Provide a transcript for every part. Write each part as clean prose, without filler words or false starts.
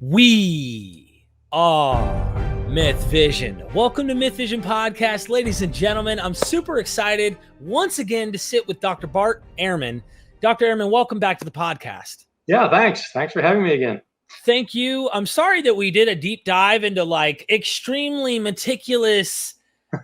We are Myth Vision. Welcome to Myth Vision Podcast, ladies and gentlemen. I'm super excited once again to sit with Dr. Bart Ehrman. Dr. Ehrman, welcome back to the podcast. Yeah, thanks. Thanks for having me again. Thank you. I'm sorry that we did a deep dive into like extremely meticulous,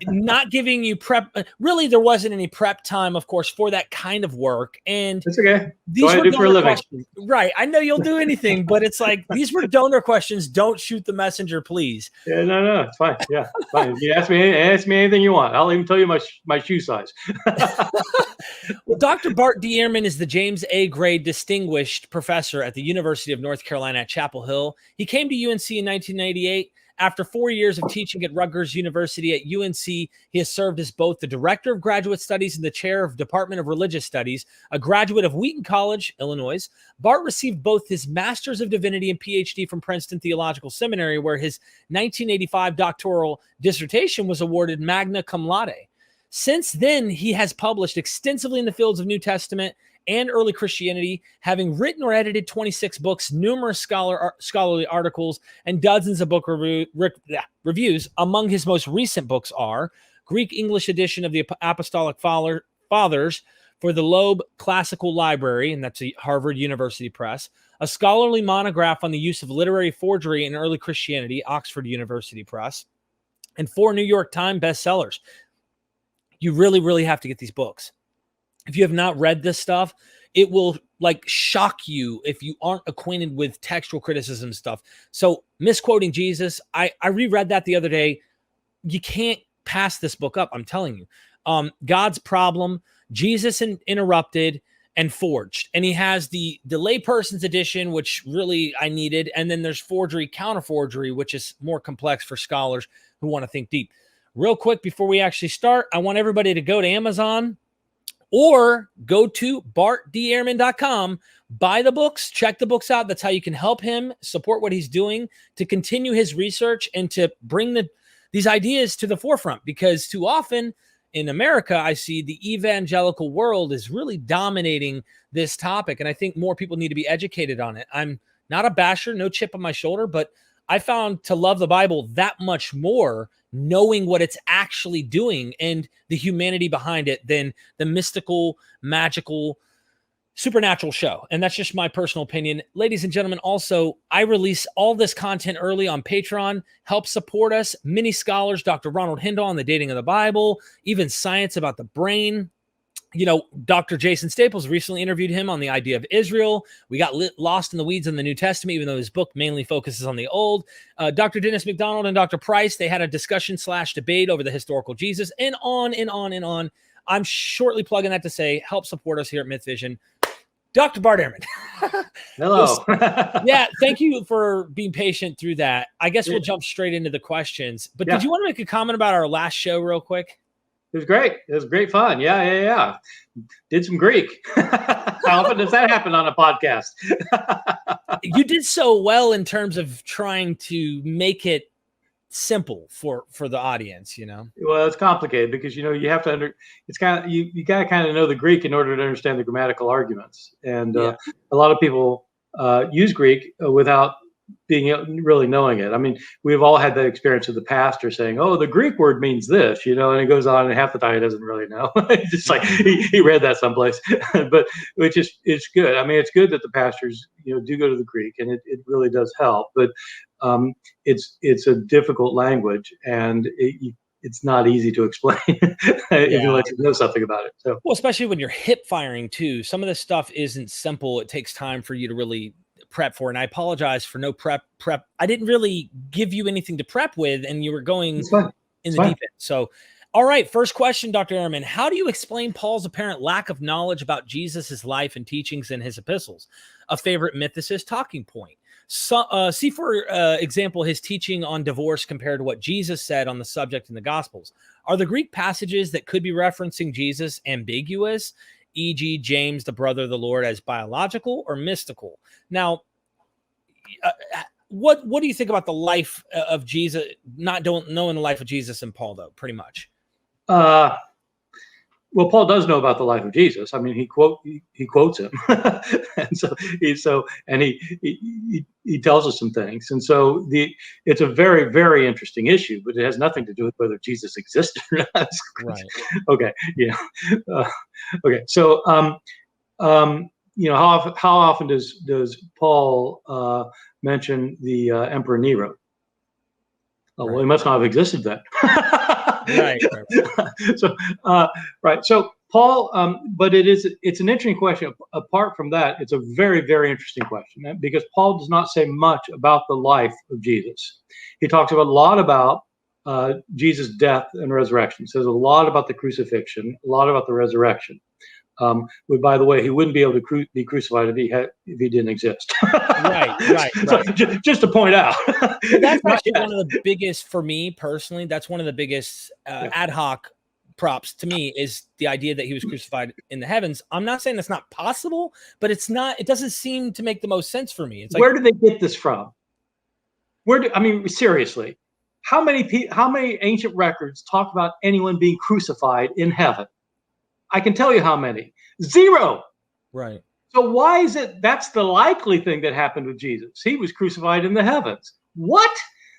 not giving you prep. Really, there wasn't any prep time, of course, for that kind of work. And it's okay. These were do for a living. Right. I know you'll do anything, but it's like, these were donor questions. Don't shoot the messenger, please. Yeah, no, it's fine. Yeah, fine. You ask me anything you want. I'll even tell you my shoe size. Well, Dr. Bart D. Ehrman is the James A. Gray Distinguished Professor at the University of North Carolina at Chapel Hill. He came to UNC in 1988. After 4 years of teaching at Rutgers University at UNC, he has served as both the Director of Graduate Studies and the Chair of Department of Religious Studies. A graduate of Wheaton College, Illinois, Bart received both his Master's of Divinity and PhD from Princeton Theological Seminary, where his 1985 doctoral dissertation was awarded magna cum laude. Since then, he has published extensively in the fields of New Testament and early Christianity, having written or edited 26 books, numerous scholarly articles, and dozens of book reviews. Among his most recent books are Greek-English edition of the Apostolic Fathers for the Loeb Classical Library, and that's a Harvard University Press, a scholarly monograph on the use of literary forgery in early Christianity, Oxford University Press, and 4 New York Times bestsellers. You really, really have to get these books. If you have not read this stuff, it will like shock you if you aren't acquainted with textual criticism stuff. So misquoting Jesus, I reread that the other day. You can't pass this book up. I'm telling you. God's Problem, Jesus Interrupted, and Forged. And he has the layperson's edition, which really I needed. And then there's forgery, counterforgery, which is more complex for scholars who want to think deep. Real quick, before we actually start, I want everybody to go to Amazon or go to bartdehrman.com, buy the books, check the books out. That's how you can help him support what he's doing to continue his research and to bring these ideas to the forefront. Because too often in America, I see the evangelical world is really dominating this topic. And I think more people need to be educated on it. I'm not a basher, no chip on my shoulder, but I found to love the Bible that much more knowing what it's actually doing and the humanity behind it than the mystical, magical, supernatural show. And that's just my personal opinion. Ladies and gentlemen, also, I release all this content early on Patreon. Help support us. Many scholars, Dr. Ronald Hindle on the dating of the Bible, even science about the brain. You know, Dr. Jason Staples recently interviewed him on the idea of Israel. We got lost in the weeds in the New Testament, even though his book mainly focuses on the Old. Dr. Dennis McDonald and Dr. Price, they had a discussion/debate over the historical Jesus, and on and on and on. I'm shortly plugging that to say, help support us here at Myth Vision. Dr. Bart Ehrman. Hello. Yeah, thank you for being patient through that. I guess we'll jump straight into the questions. But did you want to make a comment about our last show real quick? It was great. It was great fun. Yeah. Did some Greek. How often does that happen on a podcast? You did so well in terms of trying to make it simple for the audience, you know? Well, it's complicated because, you have to it's kind of, you got to kind of know the Greek in order to understand the grammatical arguments. And a lot of people use Greek without being really knowing it. I mean, we've all had that experience of the pastor saying, "Oh, the Greek word means this," and it goes on, and half the time he doesn't really know. It's just like he read that someplace, but it's good. I mean, it's good that the pastors do go to the Greek, and it really does help. But it's a difficult language, and it's not easy to explain if you like to know something about it. So, well, especially when you're hip firing too. Some of this stuff isn't simple. It takes time for you to really prep for, and I apologize for no prep. I didn't really give you anything to prep with, and you were going in the deep end. So, all right, first question, Dr. Ehrman, how do you explain Paul's apparent lack of knowledge about Jesus's life and teachings in his epistles? A favorite mythicist talking point. So, see, for example, his teaching on divorce compared to what Jesus said on the subject in the Gospels. Are the Greek passages that could be referencing Jesus ambiguous? E.g., James, the brother of the Lord, as biological or mystical? Now, what do you think about the life of Jesus? Knowing the life of Jesus and Paul, though, pretty much. Well, Paul does know about the life of Jesus. I mean, he quotes him, and he tells us some things. And so it's a very, very interesting issue, but it has nothing to do with whether Jesus existed or not. Right. Okay. Yeah. Okay. So how often does Paul mention the Emperor Nero? Oh, well, he must not have existed then. Right. So, right. So Paul, but it's an interesting question. Apart from that, it's a very, very interesting question because Paul does not say much about the life of Jesus. He talks a lot about Jesus' death and resurrection. He says a lot about the crucifixion, a lot about the resurrection. By the way, he wouldn't be able to be crucified if he didn't exist. Right. So just to point out, that's actually one of the biggest, for me personally, that's one of the biggest ad hoc props to me is the idea that he was crucified in the heavens. I'm not saying that's not possible, but it doesn't seem to make the most sense for me. It's like, where do they get this from? Seriously, how many ancient records talk about anyone being crucified in heaven? I can tell you how many. 0. Right. So why is it that's the likely thing that happened with Jesus? He was crucified in the heavens. What?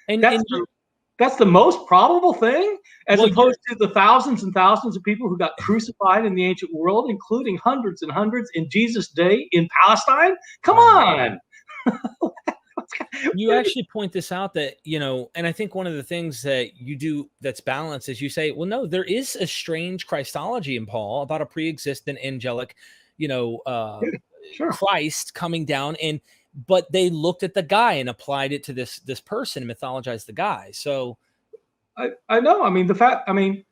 That's the most probable thing, as opposed to the thousands and thousands of people who got crucified in the ancient world, including hundreds and hundreds in Jesus' day in Palestine. Come on. You actually point this out that, and I think one of the things that you do that's balanced is you say, well, no, there is a strange Christology in Paul about a pre-existent angelic, sure. Christ coming down, but they looked at the guy and applied it to this person and mythologized the guy. So I know. I mean,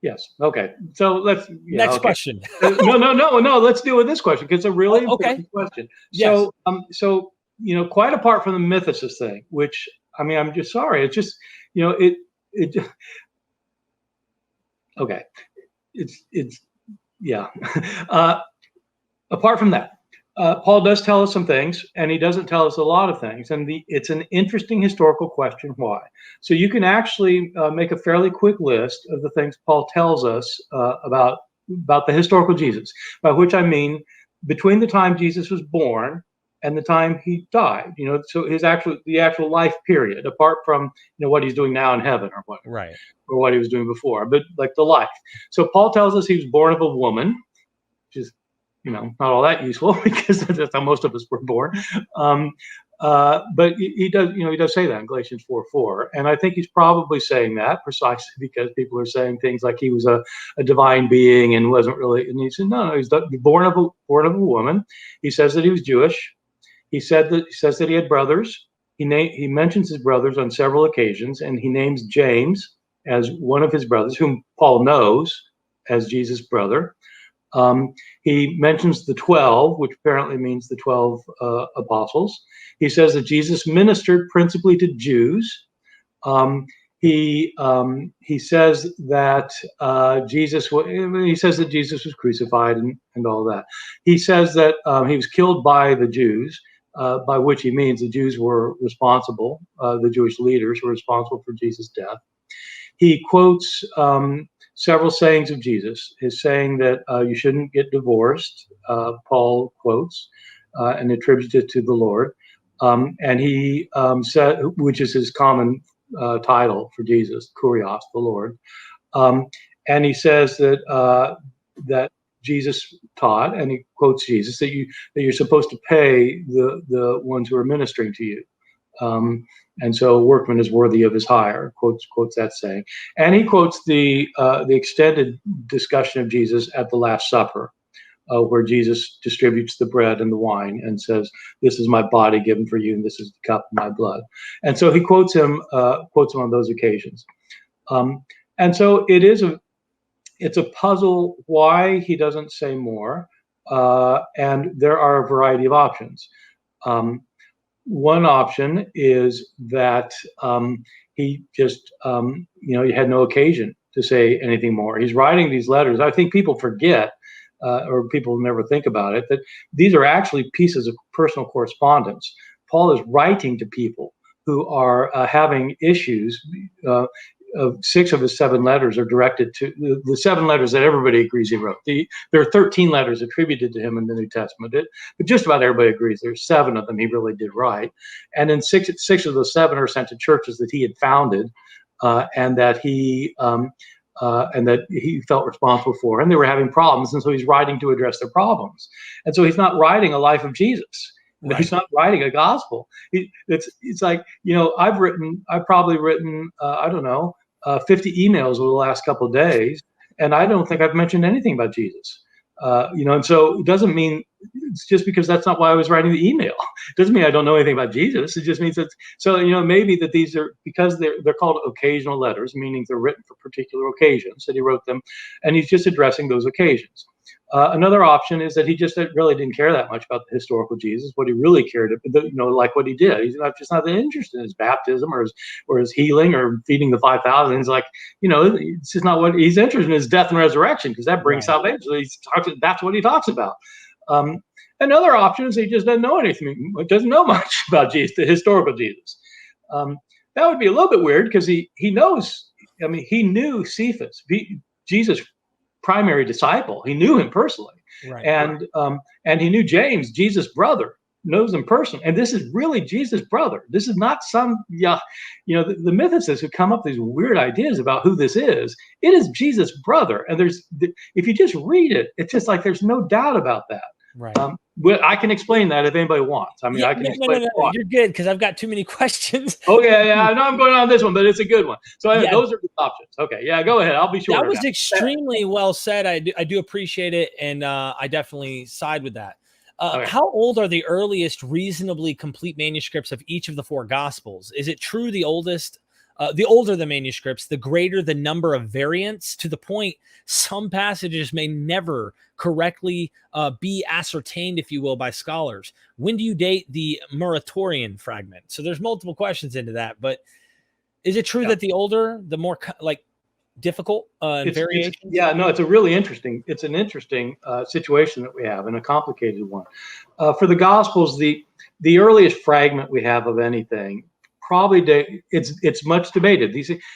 yes. Okay. So next question. No. Let's deal with this question because it's a really important question. Yes. So, quite apart from the mythicist thing, which, I mean, I'm just sorry. It's just, okay. Yeah. Apart from that, Paul does tell us some things, and he doesn't tell us a lot of things. And it's an interesting historical question why. So you can actually make a fairly quick list of the things Paul tells us about the historical Jesus, by which I mean between the time Jesus was born and the time he died. So the actual life period, apart from what he's doing now in heaven or what, right, or what he was doing before, but like the life. So Paul tells us he was born of a woman, which is not all that useful because that's how most of us were born. But he does say that in Galatians 4:4, and I think he's probably saying that precisely because people are saying things like he was a divine being and wasn't really. And he said no, he's born of a woman. He says that he was Jewish. He says that he had brothers. He mentions his brothers on several occasions, and he names James as one of his brothers, whom Paul knows as Jesus' brother. He mentions the 12, which apparently means the 12 apostles. He says that Jesus ministered principally to Jews. He says that Jesus was crucified and all that. He says that he was killed by the Jews, by which he means the Jews were responsible. The Jewish leaders were responsible for Jesus' death. He quotes several sayings of Jesus. His saying that you shouldn't get divorced, Paul quotes and attributes it to the Lord. And he said, which is his common title for Jesus, Kurios, the Lord. And he says that Jesus taught, and he quotes Jesus, that you're supposed to pay the ones who are ministering to you. And so a workman is worthy of his hire, quotes that saying. And he quotes the extended discussion of Jesus at the Last Supper, where Jesus distributes the bread and the wine and says, "This is my body given for you, and this is the cup of my blood." And so he quotes him on those occasions. And so it's a puzzle why he doesn't say more. And there are a variety of options. One option is that he just, he had no occasion to say anything more. He's writing these letters. I think people forget, or people never think about it, that these are actually pieces of personal correspondence. Paul is writing to people who are having issues 6 of his 7 letters are directed to the 7 letters that everybody agrees he wrote. There are 13 letters attributed to him in the New Testament, but just about everybody agrees there's 7 of them he really did write. And then six of those 7 are sent to churches that he had founded, and that he felt responsible for, and they were having problems, and so he's writing to address their problems. And so he's not writing a life of Jesus. Right. He's not writing a gospel. It's like, I've probably written I don't know, 50 emails over the last couple of days, and I don't think I've mentioned anything about Jesus. And so it doesn't mean it's just because that's not why I was writing the email. It doesn't mean I don't know anything about Jesus. It just means that, maybe that these are, because they're called occasional letters, meaning they're written for particular occasions, that he wrote them, and he's just addressing those occasions. Another option is that he just really didn't care that much about the historical Jesus. What he really cared, like what he did, he's just not that interested in his baptism or his healing or feeding the 5,000. He's like, it's just not what he's interested in, his death and resurrection, because that brings salvation. So that's what he talks about. Another option is he just doesn't know anything, doesn't know much about Jesus, the historical Jesus. That would be a little bit weird, because he knows. He knew Cephas, Jesus' primary disciple. He knew him personally, right. And he knew James, Jesus' brother, knows him personally. And this is really Jesus' brother. This is not some, the mythicists who come up with these weird ideas about who this is. It is Jesus' brother. And if you just read it, it's just like there's no doubt about that. Right. I can explain that if anybody wants. I can explain. No, you're good, because I've got too many questions. Okay, yeah, I know I'm going on this one, but it's a good one. So those are the options. Okay, yeah, go ahead. I'll be sure. That was extremely well said. I do appreciate it, and I definitely side with that. Okay. How old are the earliest reasonably complete manuscripts of each of the 4 Gospels? Is it true the older the manuscripts, the greater the number of variants, to the point some passages may never correctly be ascertained, if you will, by scholars? When do you date the Muratorian fragment? So there's multiple questions into that, but is it true that the older, the more difficult variations? It's a really interesting, situation that we have, and a complicated one. For the Gospels, the earliest fragment we have of anything, probably it's much debated.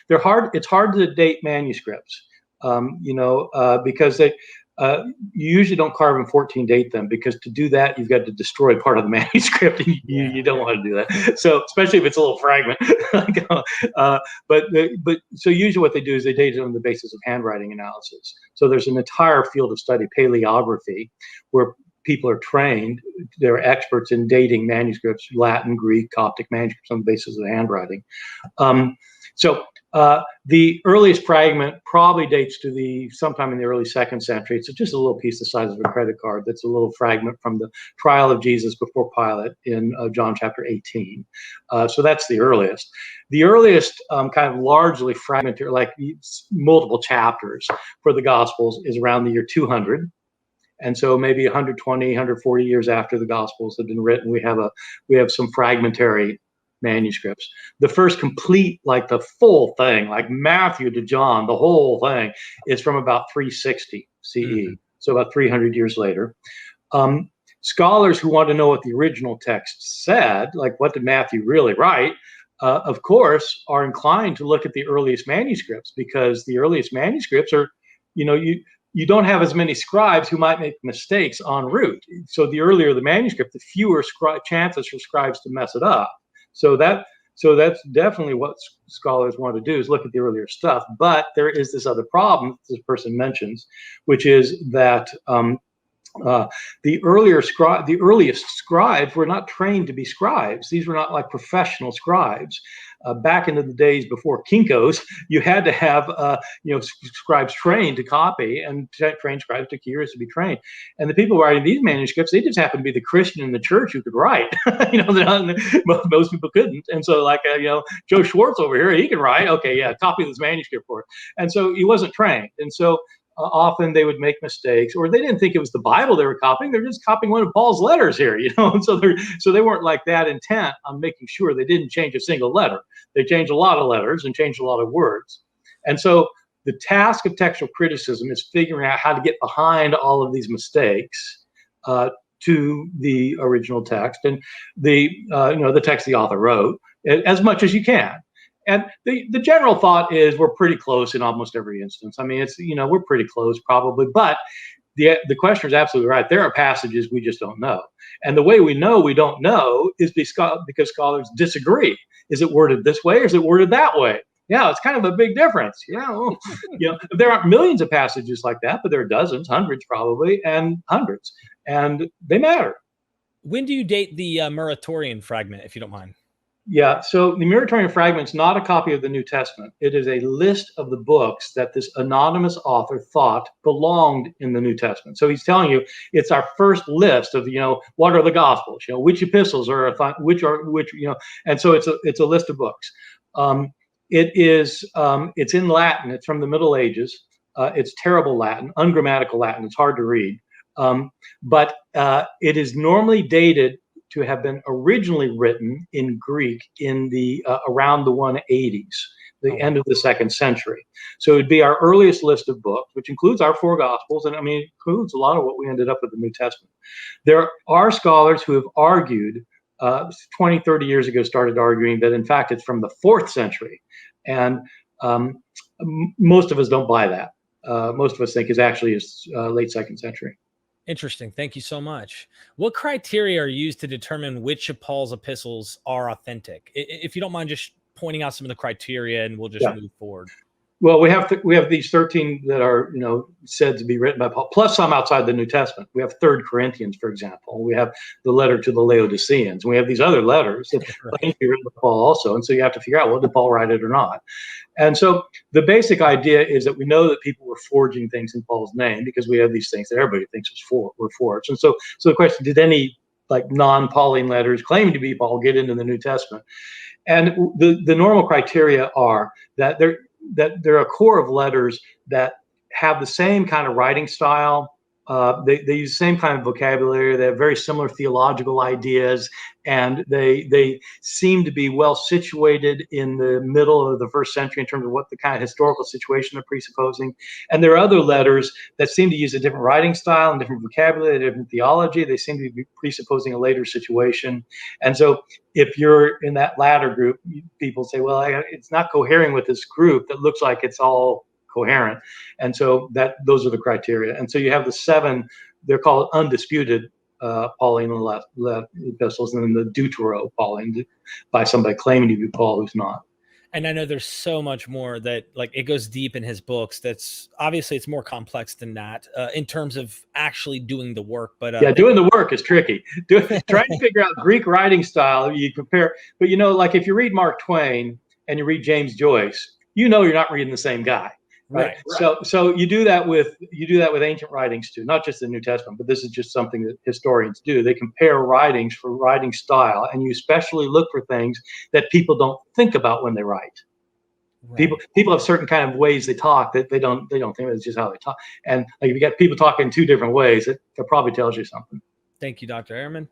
They're hard. It's hard to date manuscripts, because they you usually don't carve and 14 date them, because to do that you've got to destroy part of the manuscript, and you don't want to do that. So especially if it's a little fragment. But so usually what they do is they date it on the basis of handwriting analysis. So there's an entire field of study, paleography, where people are trained, they're experts in dating manuscripts, Latin, Greek, Coptic manuscripts, on the basis of the handwriting. So the earliest fragment probably dates to sometime in the early 2nd century. It's just a little piece the size of a credit card. That's a little fragment from the trial of Jesus before Pilate in John chapter 18. So that's the earliest. The earliest kind of largely fragmentary, like multiple chapters for the Gospels, is around the year 200. And so maybe 120, 140 years after the Gospels have been written, we have some fragmentary manuscripts. The first complete, like the full thing, like Matthew to John, the whole thing, is from about 360 CE, so about 300 years later. Scholars who want to know what the original text said, like what did Matthew really write, of course, are inclined to look at the earliest manuscripts, because the earliest manuscripts are, you don't have as many scribes who might make mistakes en route. So the earlier the manuscript, the fewer chances for scribes to mess it up. So that's definitely what scholars want to do, is look at the earlier stuff. But there is this other problem this person mentions, which is that the earliest scribes were not trained to be scribes. These were not like professional scribes. Back into the days before Kinko's, you had to have scribes trained to copy, and trained scribes took years to be trained. And the people writing these manuscripts, they just happened to be the Christian in the church who could write. Most people couldn't. And so, like Joe Schwartz over here, he can write. Okay, yeah, copy this manuscript for it. And so he wasn't trained. And so often they would make mistakes, or they didn't think it was the Bible they were copying. They're just copying one of Paul's letters here, And so they weren't like that intent on making sure they didn't change a single letter. They changed a lot of letters and changed a lot of words. And so the task of textual criticism is figuring out how to get behind all of these mistakes to the original text and the text the author wrote, as much as you can. And the general thought is we're pretty close in almost every instance. I mean, it's, we're pretty close probably, but the questioner is absolutely right. There are passages we just don't know. And the way we know we don't know is because scholars disagree. Is it worded this way or is it worded that way? Yeah, it's kind of a big difference. There aren't millions of passages like that, but there are dozens, hundreds probably, and hundreds. And they matter. When do you date the Muratorian fragment, if you don't mind? Yeah, so the Muratorian fragment is not a copy of the New Testament. It is a list of the books that this anonymous author thought belonged in the New Testament. So he's telling you it's our first list of, what are the Gospels? Which epistles are and so it's a list of books. It's in Latin. It's from the Middle Ages. It's terrible Latin, ungrammatical Latin. It's hard to read, but it is normally dated to have been originally written in Greek in the around the 180s, the end of the 2nd century. So it'd be our earliest list of books, which includes our 4 Gospels, and includes a lot of what we ended up with the New Testament. There are scholars who have argued, 20, 30 years ago, started arguing that in fact it's from the 4th century, and most of us don't buy that. Most of us think it actually is late 2nd century. Interesting. Thank you so much. What criteria are used to determine which of Paul's epistles are authentic? If you don't mind just pointing out some of the criteria, and we'll just move forward. Well, we have these 13 that are said to be written by Paul, plus some outside the New Testament. We have 3rd Corinthians, for example. We have the letter to the Laodiceans. We have these other letters that claim to be written by Paul also, and so you have to figure out, well, did Paul write it or not? And so the basic idea is that we know that people were forging things in Paul's name because we have these things that everybody thinks were forged. And so the question: did any non-Pauline letters claiming to be Paul get into the New Testament? And the normal criteria are that there are a core of letters that have the same kind of writing style. They use the same kind of vocabulary. They have very similar theological ideas, and they seem to be well situated in the middle of the 1st century in terms of what the kind of historical situation they're presupposing. And there are other letters that seem to use a different writing style and different vocabulary, different theology. They seem to be presupposing a later situation. And so if you're in that latter group, people say, well, it's not cohering with this group that looks like it's all coherent. And so those are the criteria. And so you have the 7, they're called undisputed Pauline epistles, and then the Deutero Pauline by somebody claiming to be Paul who's not. And I know there's so much more that it goes deep in his books. That's obviously it's more complex than that in terms of actually doing the work. But doing the work is tricky. Trying to figure out Greek writing style, you compare. But if you read Mark Twain and you read James Joyce, you're not reading the same guy. Right. So you do that with ancient writings too, not just the New Testament, but this is just something that historians do. They compare writings for writing style, and you especially look for things that people don't think about when they write. Right. People have certain kind of ways they talk that they don't think it's just how they talk. And if you get people talking 2 different ways, that probably tells you something. Thank you, Dr. Ehrman.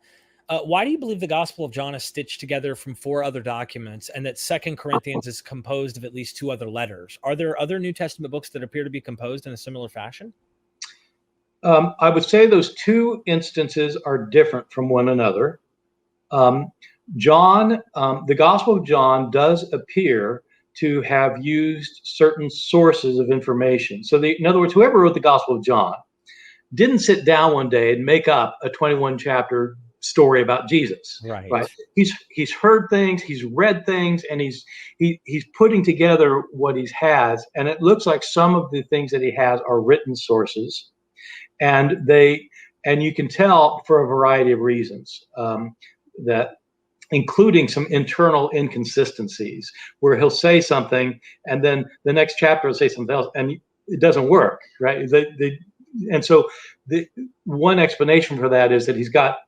Why do you believe the Gospel of John is stitched together from 4 other documents, and that 2nd Corinthians is composed of at least 2 other letters? Are there other New Testament books that appear to be composed in a similar fashion? I would say those 2 instances are different from one another. The Gospel of John does appear to have used certain sources of information. So in other words, whoever wrote the Gospel of John didn't sit down one day and make up a 21-chapter story about Jesus. Right. He's heard things, he's read things, and he's putting together what he has. And it looks like some of the things that he has are written sources, and you can tell for a variety of reasons, that including some internal inconsistencies where he'll say something and then the next chapter will say something else and it doesn't work. Right. And so the one explanation for that is that he's got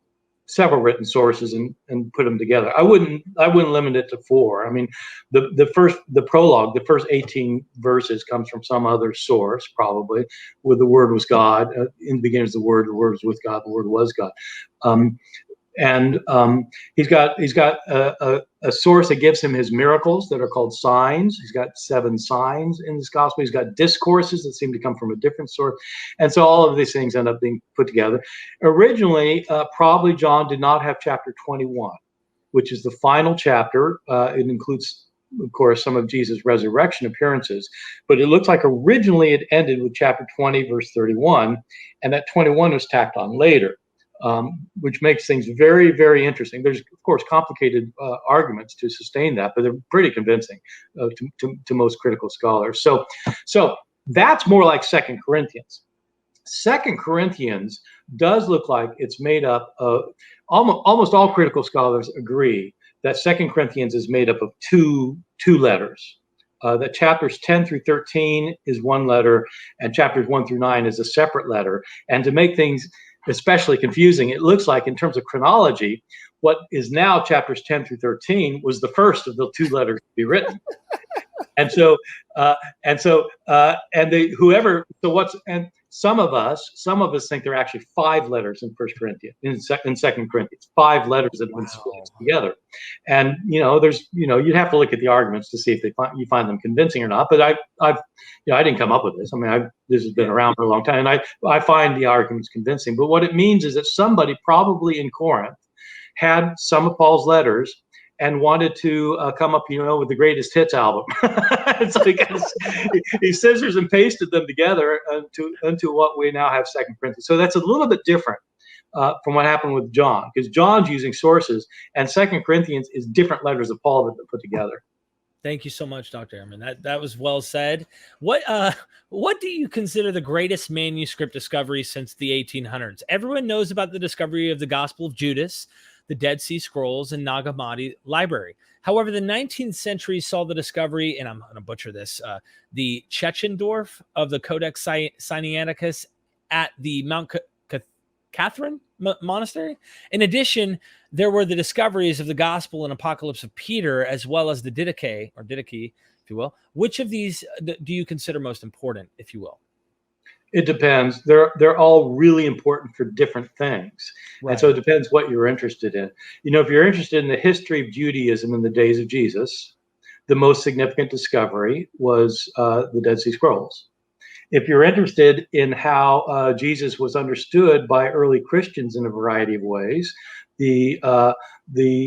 several written sources and put them together. I wouldn't limit it to 4. I mean, the prologue, the first 18 verses comes from some other source, probably, where the Word was God. In the beginning was the Word was with God, the Word was God. He's got a source that gives him his miracles that are called signs. He's got 7 signs in this gospel. He's got discourses that seem to come from a different source. And so all of these things end up being put together. Originally, probably John did not have chapter 21, which is the final chapter. It includes of course, some of Jesus' resurrection appearances. But it looks like originally it ended with chapter 20, verse 31, and that 21 was tacked on later, which makes things very, very interesting. There's, of course, complicated arguments to sustain that, but they're pretty convincing to most critical scholars. So that's more like Second Corinthians. Second Corinthians does look like it's made up of, almost all critical scholars agree that Second Corinthians is made up of two letters. That chapters 10 through 13 is one letter, and chapters 1 through 9 is a separate letter. And to make things especially confusing, it looks like in terms of chronology, what is now chapters 10 through 13 was the first of the two letters to be written. And some of us think there are actually 5 letters in First Corinthians, in Second Corinthians, 5 letters that have been spliced together. And you'd have to look at the arguments to see if you find them convincing or not. But I didn't come up with this. I mean, this has been around for a long time, and I find the arguments convincing. But what it means is that somebody probably in Corinth had some of Paul's letters and wanted to come up, with the greatest hits album. So he scissors and pasted them together into what we now have Second Corinthians. So that's a little bit different from what happened with John, because John's using sources, and Second Corinthians is different letters of Paul that they put together. Thank you so much, Dr. Ehrman. That was well said. What do you consider the greatest manuscript discovery since the 1800s? Everyone knows about the discovery of the Gospel of Judas, the Dead Sea Scrolls, and Nag Hammadi Library. However, the 19th century saw the discovery, and I'm going to butcher this, the Chetchendorf of the Codex Sinaiticus at the Mount Catherine Monastery. In addition, there were the discoveries of the Gospel and Apocalypse of Peter, as well as the Didache, if you will. Which of these do you consider most important, if you will? It depends. They're all really important for different things. Right. And so it depends what you're interested in. If you're interested in the history of Judaism in the days of Jesus, the most significant discovery was the Dead Sea Scrolls. If you're interested in how Jesus was understood by early Christians in a variety of ways, the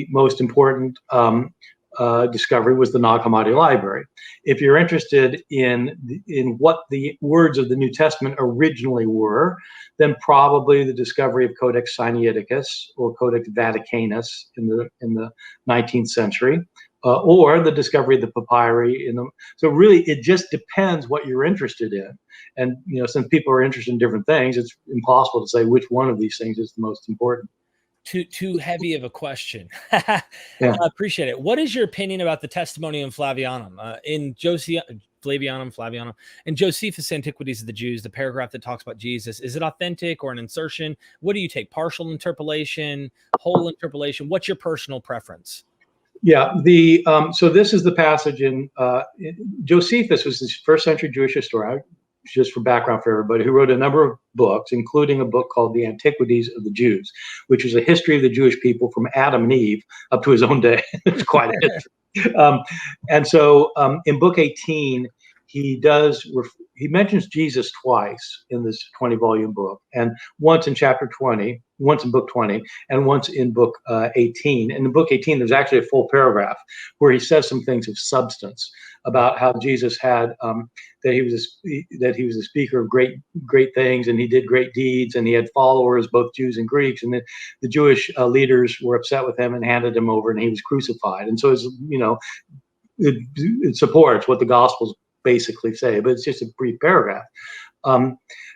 most important discovery was the Nag Hammadi Library. If you're interested in what the words of the New Testament originally were, then probably the discovery of Codex Sinaiticus or Codex Vaticanus in the 19th century, or the discovery of the papyri. So really, it just depends what you're interested in. And since people are interested in different things, it's impossible to say which one of these things is the most important. Too heavy of a question. Yeah. I appreciate it. What is your opinion about the Testimonium Flavianum in Flavianum in Josephus' Antiquities of the Jews, the paragraph that talks about Jesus? Is it authentic or an insertion? What do you take? Partial interpolation, whole interpolation? What's your personal preference? Yeah, so this is the passage in Josephus was this first century Jewish historian. Just for background for everybody, who wrote a number of books, including a book called The Antiquities of the Jews, which is a history of the Jewish people from Adam and Eve up to his own day. It's quite a history. And so in book 18, he mentions Jesus twice in this 20-volume book, and once in chapter 20, once in book 20, and once in book 18. And in book 18, there's actually a full paragraph where he says some things of substance about how Jesus had that he was a speaker of great things, and he did great deeds, and he had followers, both Jews and Greeks, and the Jewish leaders were upset with him and handed him over, and he was crucified. And so it supports what the Gospels basically say, but it's just a brief paragraph.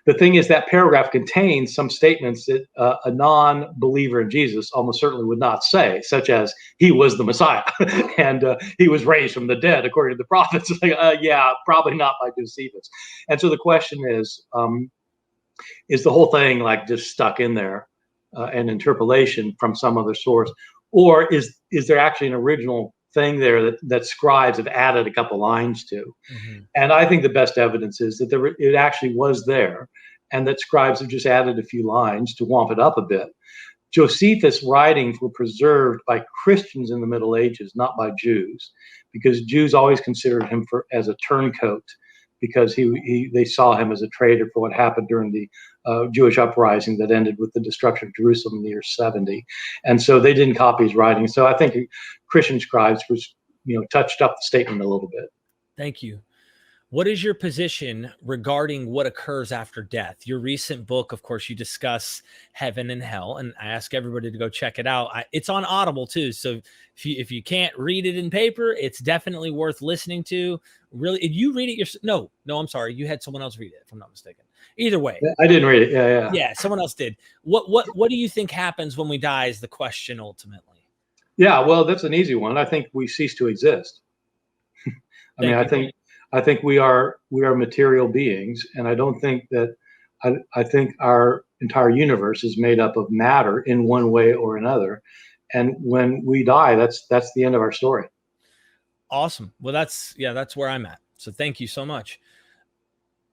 The thing is, that paragraph contains some statements that a non-believer in Jesus almost certainly would not say, such as he was the Messiah and he was raised from the dead according to the prophets. Yeah, probably not by Josephus. And so the question is the whole thing like just stuck in there, an interpolation from some other source, or is there actually an original thing there that scribes have added a couple lines to? Mm-hmm. And I think the best evidence is that it actually was there, and that scribes have just added a few lines to wamp it up a bit. Josephus' writings were preserved by Christians in the Middle Ages, not by Jews, because Jews always considered him as a turncoat, because they saw him as a traitor for what happened during the Jewish uprising that ended with the destruction of Jerusalem in the year 70. And so they didn't copy his writings. So I think Christian scribes touched up the statement a little bit. Thank you. What is your position regarding what occurs after death? Your recent book, of course, you discuss heaven and hell, and I ask everybody to go check it out. It's on Audible too, so if you can't read it in paper, it's definitely worth listening to. Really, if you read it yourself, no, I'm sorry, you had someone else read it, if I'm not mistaken. Either way, I didn't read it. Yeah, someone else did. What do you think happens when we die? Is the question ultimately? Yeah, well, that's an easy one. I think we cease to exist. I think we are material beings, and I don't think that I think our entire universe is made up of matter in one way or another. And when we die, that's the end of our story. Awesome. Well, that's where I'm at. So thank you so much.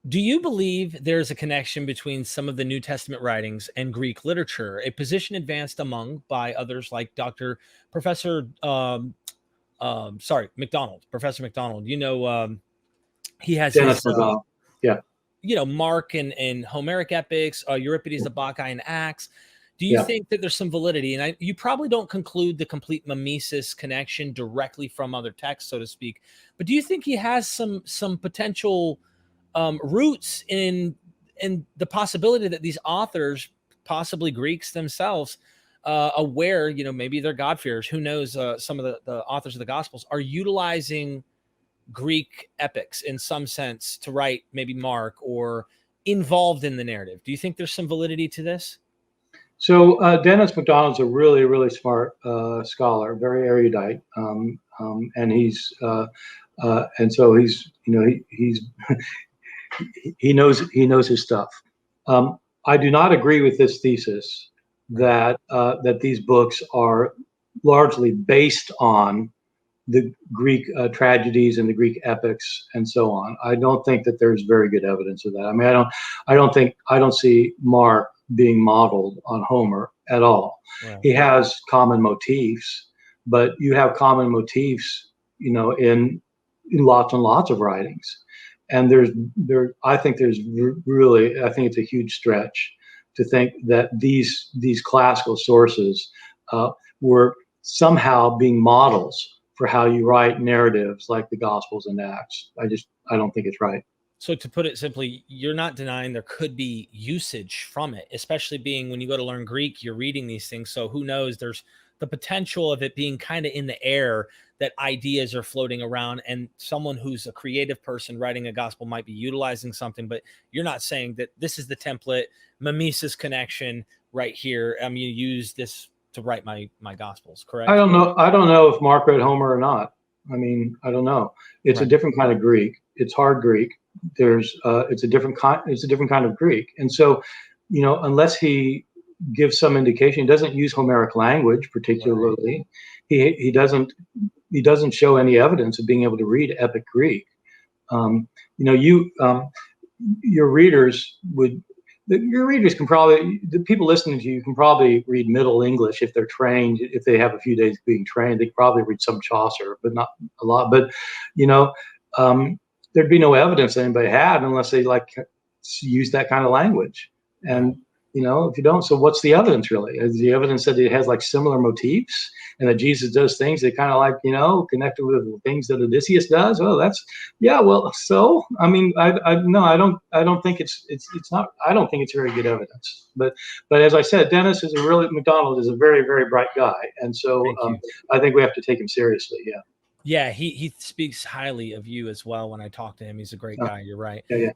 Do you believe there's a connection between some of the New Testament writings and Greek literature, a position advanced by others like Professor McDonald? He has Dennis his, McDonald. Mark and Homeric epics, Euripides the Bacchae and Acts. Do you think that there's some validity? And you probably don't conclude the complete mimesis connection directly from other texts, so to speak, but do you think he has some potential roots in the possibility that these authors, possibly Greeks themselves, aware, maybe they're God-fearers, who knows, some of the authors of the Gospels are utilizing Greek epics in some sense to write maybe Mark, or involved in the narrative? Do you think there's some validity to this? So Dennis McDonald's a really, really smart scholar, very erudite, and he's and so he's he knows his stuff. I do not agree with this thesis that these books are largely based on the Greek tragedies and the Greek epics and so on. I don't think that there's very good evidence of that. I mean, I don't see Mark being modeled on Homer at all. Right. He has common motifs, but you have common motifs, in lots and lots of writings. And I think it's a huge stretch to think that these classical sources were somehow being models for how you write narratives like the Gospels and Acts. I don't think it's right. So to put it simply, you're not denying there could be usage from it, especially being when you go to learn Greek, you're reading these things. So who knows, there's the potential of it being kind of in the air, that ideas are floating around, and someone who's a creative person writing a gospel might be utilizing something, but you're not saying that this is the template, mimesis connection right here. I'm going to use this to write my gospels, correct? I don't know if Mark read Homer or not. I mean, I don't know. It's a different kind of Greek. It's hard Greek. It's a different kind of Greek. And so, unless he gives some indication, he doesn't use Homeric language particularly. Right. He doesn't show any evidence of being able to read epic Greek. Your readers can probably, the people listening to you can probably read Middle English if they're trained. If they have a few days being trained, they can probably read some Chaucer, but not a lot. But there'd be no evidence that anybody had unless they use that kind of language. And if you don't, so what's the evidence really? Is the evidence that it has similar motifs and that Jesus does things that kind of connected with the things that Odysseus does? Oh, so I mean, I don't think it's not. I don't think it's very good evidence. But as I said, McDonald is a very, very bright guy, and so I think we have to take him seriously. Yeah. Yeah, he speaks highly of you as well. When I talk to him, he's a great guy. You're right. Yeah.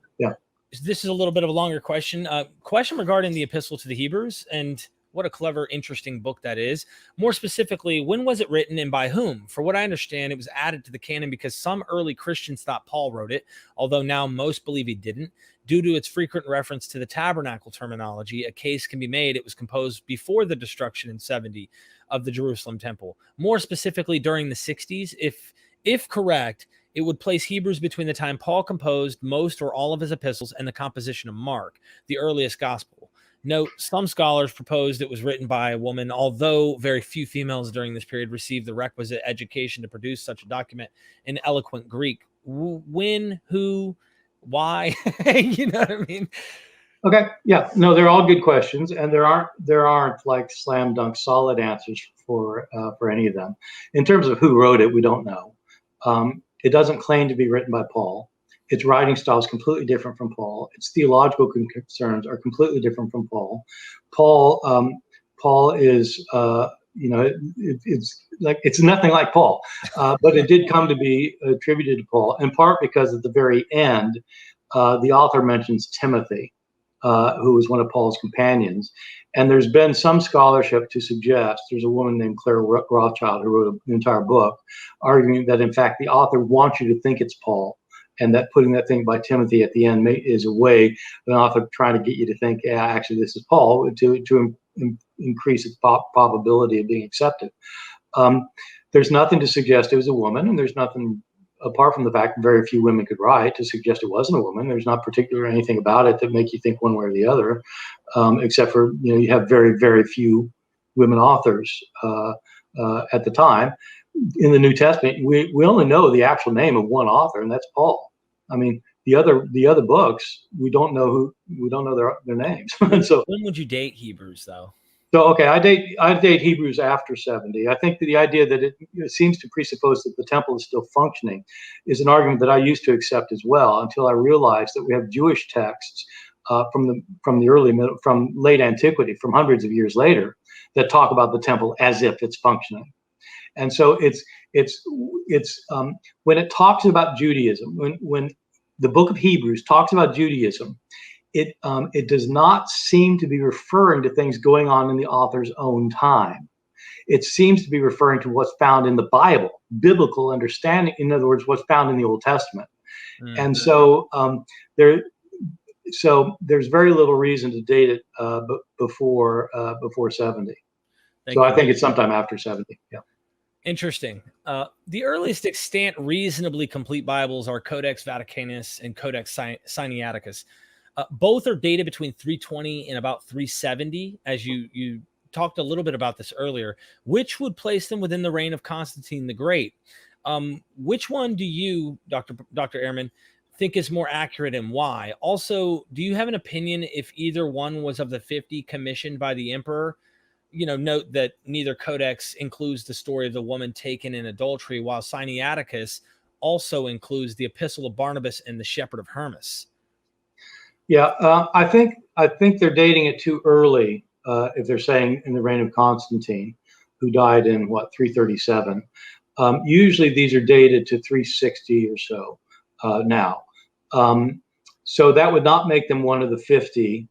This is a little bit of a longer question. Question regarding the Epistle to the Hebrews, and what a clever, interesting book that is. More specifically, when was it written and by whom? For what I understand, it was added to the canon because some early Christians thought Paul wrote it, although now most believe he didn't. Due to its frequent reference to the tabernacle terminology, a case can be made it was composed before the destruction in 70 of the Jerusalem temple. More specifically, during the 60s, if correct, it would place Hebrews between the time Paul composed most or all of his epistles and the composition of Mark, the earliest gospel. Note, some scholars proposed it was written by a woman, although very few females during this period received the requisite education to produce such a document in eloquent Greek. When, who, why? You know what I mean? Okay. Yeah. No, they're all good questions, and there aren't slam dunk solid answers for any of them. In terms of who wrote it, we don't know. It doesn't claim to be written by Paul. Its writing style is completely different from Paul. Its theological concerns are completely different from Paul. Paul is, it's nothing like Paul, but it did come to be attributed to Paul, in part because at the very end, the author mentions Timothy, who was one of Paul's companions. And there's been some scholarship to suggest, there's a woman named Claire Rothschild who wrote an entire book arguing that, in fact, the author wants you to think it's Paul, and that putting that thing by Timothy at the end is a way an author trying to get you to think, yeah, actually, this is Paul, to increase its probability of being accepted. There's nothing to suggest it was a woman, and there's nothing, apart from the fact that very few women could write, to suggest it wasn't a woman. There's not particularly anything about it that make you think one way or the other, except for, you have very, very few women authors at the time. In the New Testament, we only know the actual name of one author, and that's Paul. I mean, the other books, we don't know their names. So when would you date Hebrews, though? So, okay, I date Hebrews after 70. I think that the idea that it seems to presuppose that the temple is still functioning is an argument that I used to accept as well, until I realized that we have Jewish texts from late antiquity, from hundreds of years later, that talk about the temple as if it's functioning. And so it's when it talks about Judaism, when the book of Hebrews talks about Judaism, it does not seem to be referring to things going on in the author's own time. It seems to be referring to what's found in the Bible, biblical understanding. In other words, what's found in the Old Testament. Mm-hmm. And so there's very little reason to date it before 70. I think it's sometime after 70. Yeah. Interesting. The earliest extant reasonably complete Bibles are Codex Vaticanus and Codex Sinaiticus. Both are dated between 320 and about 370, as you talked a little bit about this earlier, which would place them within the reign of Constantine the Great. Which one do you, Dr. Ehrman, think is more accurate, and why? Also, do you have an opinion if either one was of the 50 commissioned by the emperor? Note that neither codex includes the story of the woman taken in adultery, while Sinaiticus also includes the epistle of Barnabas and the shepherd of Hermas. Yeah, I think they're dating it too early if they're saying in the reign of Constantine, who died in 337. Usually these are dated to 360 or so now. So that would not make them one of the 50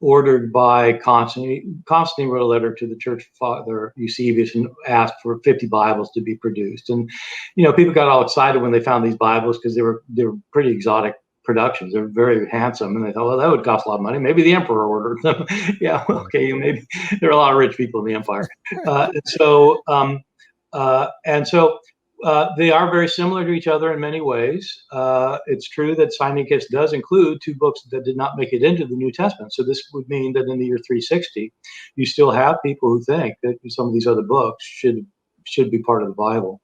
ordered by Constantine. Constantine wrote a letter to the church father Eusebius and asked for 50 Bibles to be produced. And people got all excited when they found these Bibles because they were pretty exotic productions. They're very handsome, and they thought, well, that would cost a lot of money. Maybe the emperor ordered them. Yeah, okay, maybe there are a lot of rich people in the empire. They are very similar to each other in many ways. It's true that Sinaiticus does include two books that did not make it into the New Testament. So this would mean that in the year 360, you still have people who think that some of these other books should be part of the Bible.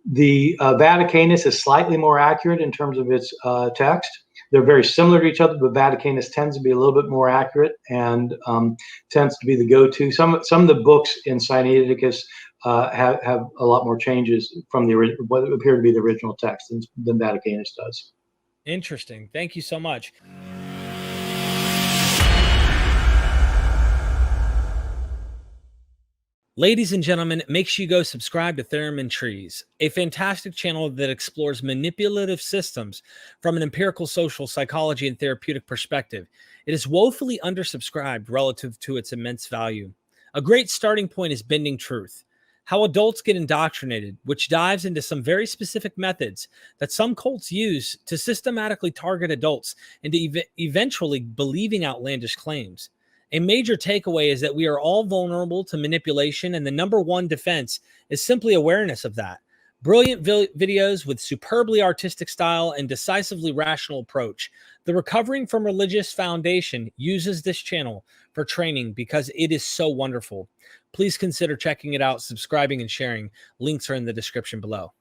The Vaticanus is slightly more accurate in terms of its text. They're very similar to each other, but Vaticanus tends to be a little bit more accurate and tends to be the go-to. Some of the books in Sinaiticus have a lot more changes from what appear to be the original text than Vaticanus does. Interesting. Thank you so much. Ladies and gentlemen, make sure you go subscribe to Theremin Trees, a fantastic channel that explores manipulative systems from an empirical social psychology and therapeutic perspective. It is woefully undersubscribed relative to its immense value. A great starting point is Bending Truth, how adults get indoctrinated, which dives into some very specific methods that some cults use to systematically target adults into eventually believing outlandish claims. A major takeaway is that we are all vulnerable to manipulation, and the number one defense is simply awareness of that. Brilliant videos with superbly artistic style and decisively rational approach. The Recovering from Religious Foundation uses this channel for training because it is so wonderful. Please consider checking it out, subscribing, and sharing. Links are in the description below.